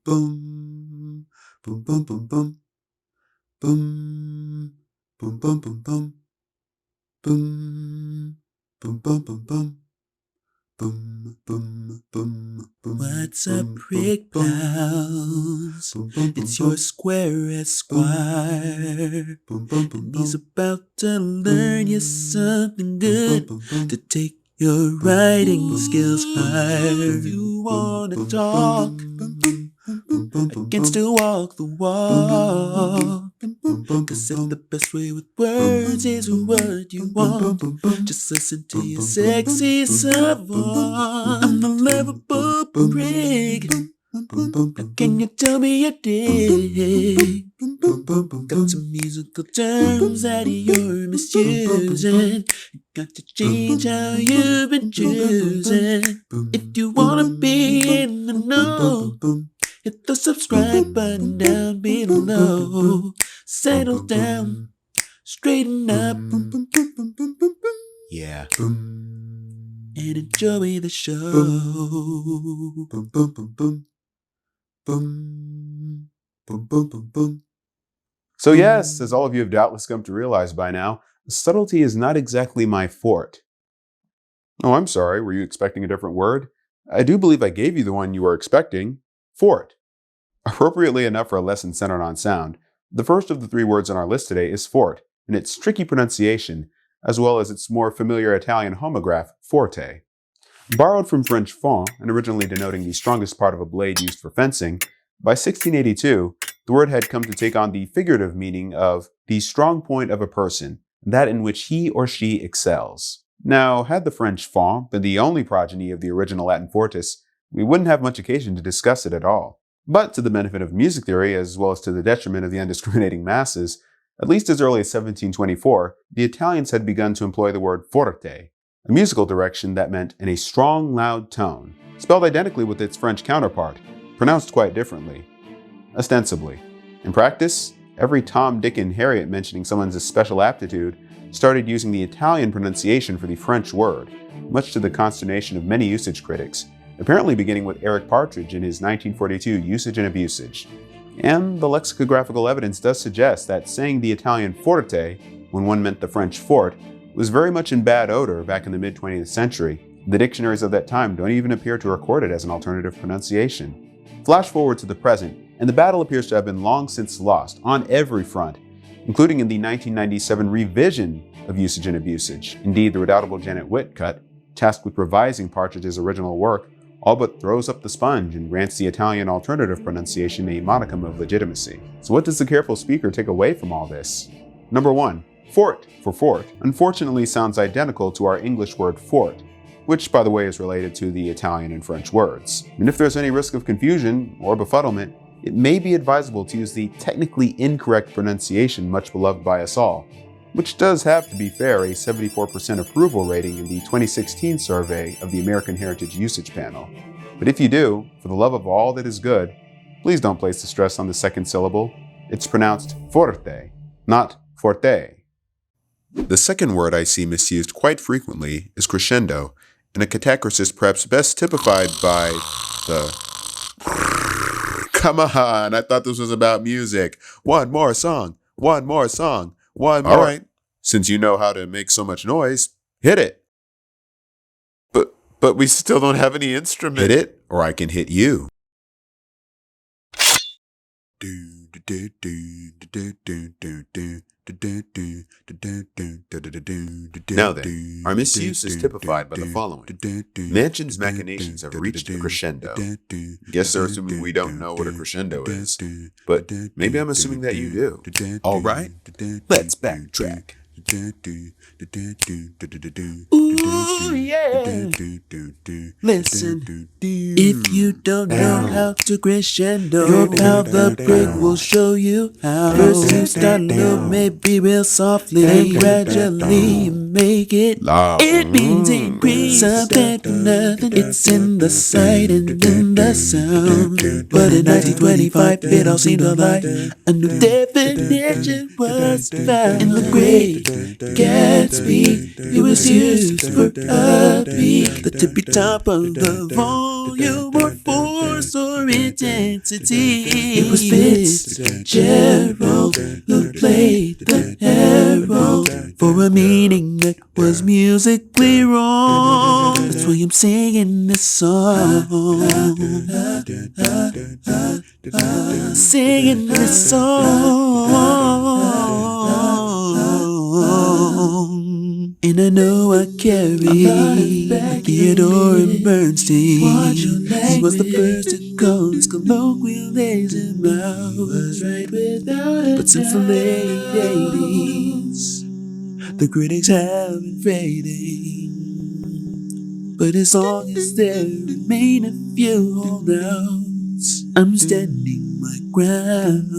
Boom, boom, boom, boom, boom. Boom, boom, boom, boom, boom. Boom, boom, boom, boom, boom. Boom, boom, boom, boom. What's up, prick pals? It's your square esquire. And he's about to learn you something good to take your writing skills higher. If you wanna talk, against to walk the walk. Cause if the best way with words is what you want, just listen to your sexy savant. I'm the lovable prick. Now can you tell me you dig? Got some musical terms that you're misusing. You got to change how you've been choosing. If you wanna be in the know, hit the subscribe button down below. Settle down, straighten up, Yeah. and enjoy the show. Boom, boom, boom, boom. Boom, boom, boom, boom, boom. So yes, as all of you have doubtless come to realize by now, subtlety is not exactly my forte. Oh, I'm sorry, were you expecting a different word? I do believe I gave you the one you were expecting, fort. Appropriately enough for a lesson centered on sound, the first of the three words on our list today is fort, and its tricky pronunciation, as well as its more familiar Italian homograph, forte. Borrowed from French fond, and originally denoting the strongest part of a blade used for fencing, by 1682, the word had come to take on the figurative meaning of the strong point of a person, that in which he or she excels. Now, had the French fond been the only progeny of the original Latin fortis, we wouldn't have much occasion to discuss it at all. But to the benefit of music theory, as well as to the detriment of the undiscriminating masses, at least as early as 1724, the Italians had begun to employ the word forte, a musical direction that meant in a strong, loud tone, spelled identically with its French counterpart, pronounced quite differently. Ostensibly. In practice, every Tom, Dick, and Harriet mentioning someone's special aptitude started using the Italian pronunciation for the French word, much to the consternation of many usage critics, apparently beginning with Eric Partridge in his 1942 Usage and Abusage. And the lexicographical evidence does suggest that saying the Italian forte, when one meant the French fort, was very much in bad odor back in the mid-20th century. The dictionaries of that time don't even appear to record it as an alternative pronunciation. Flash forward to the present, and the battle appears to have been long since lost on every front, including in the 1997 revision of Usage and Abusage. Indeed, the redoubtable Janet Whitcutt, tasked with revising Partridge's original work, all but throws up the sponge and grants the Italian alternative pronunciation a modicum of legitimacy. So what does the careful speaker take away from all this? Number 1. Fort, for fort, unfortunately sounds identical to our English word fort, which, by the way, is related to the Italian and French words. And if there's any risk of confusion or befuddlement, it may be advisable to use the technically incorrect pronunciation much beloved by us all, which does have, to be fair, a 74% approval rating in the 2016 survey of the American Heritage Usage Panel. But if you do, for the love of all that is good, please don't place the stress on the second syllable. It's pronounced forte, not forte. The second word I see misused quite frequently is crescendo, and a catachresis perhaps best typified by the come on, I thought this was about music. One more song, one more song, one more. All right, since you know how to make so much noise, hit it. But we still don't have any instrument. Hit it, or I can hit you. Now then, our misuse is typified by the following. Mansion's machinations have reached a crescendo. Guess they're assuming we don't know what a crescendo is, but maybe I'm assuming that you do. All right, let's backtrack. Ooh, yeah. Listen, if you don't know how to crescendo, your pal the prick will show you how. First you start low, maybe real softly, then gradually make it. Loud. It means increase something to nothing. It's in the sight and in the sound. But in 1925, it all seemed alike. A new definition was found in the Great Gatsby. It was used for upbeat, the tippy top of the volume or force or intensity. It was Fitzgerald who played the herald for a meaning that was musically wrong. That's why I'm singing this song. Singing this song. And I know I carry Theodore and Bernstein. He was the first to call his colloquialism out. But since the late 80s, the critics have been fading. But as long as there remain a few holdouts, I'm standing my ground.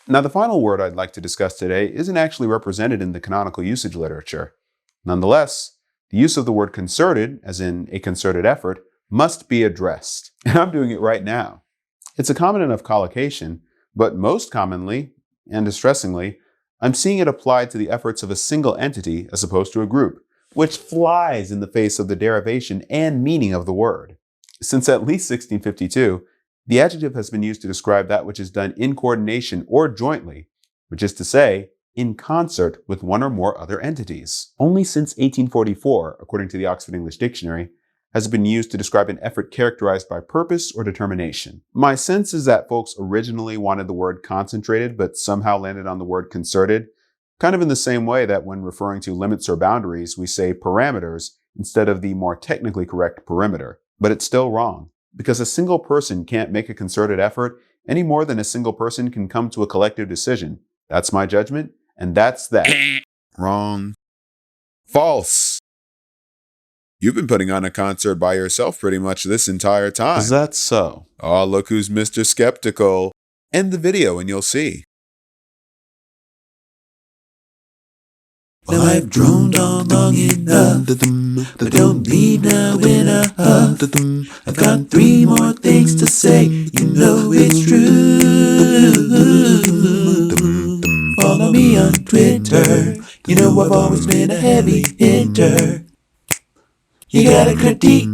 Now, the final word I'd like to discuss today isn't actually represented in the canonical usage literature. Nonetheless, the use of the word concerted, as in a concerted effort, must be addressed. And I'm doing it right now. It's a common enough collocation, but most commonly, and distressingly, I'm seeing it applied to the efforts of a single entity as opposed to a group, which flies in the face of the derivation and meaning of the word. Since at least 1652, the adjective has been used to describe that which is done in coordination or jointly, which is to say, in concert with one or more other entities. Only since 1844, according to the Oxford English Dictionary, has it been used to describe an effort characterized by purpose or determination. My sense is that folks originally wanted the word concentrated, but somehow landed on the word concerted, kind of in the same way that when referring to limits or boundaries, we say parameters instead of the more technically correct perimeter. But it's still wrong, because a single person can't make a concerted effort any more than a single person can come to a collective decision. That's my judgment, and that's that. Wrong. False. You've been putting on a concert by yourself pretty much this entire time. Is that so? Oh, look who's Mr. Skeptical. End the video and you'll see. Now I've droned on long enough, but don't leave now in a huff. I've got 3 more things to say, you know it's true. Follow me on Twitter, you know I've always been a heavy hitter. You got a critique,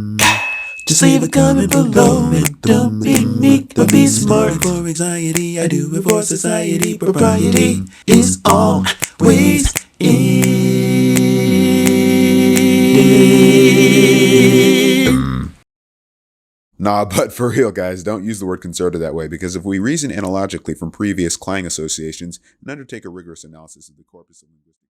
just leave a comment below and don't be meek, don't be smart. For anxiety, I do it for society. Propriety is always in. Nah, but for real, guys, don't use the word concerted that way, because if we reason analogically from previous clang associations and undertake a rigorous analysis of the corpus of linguistic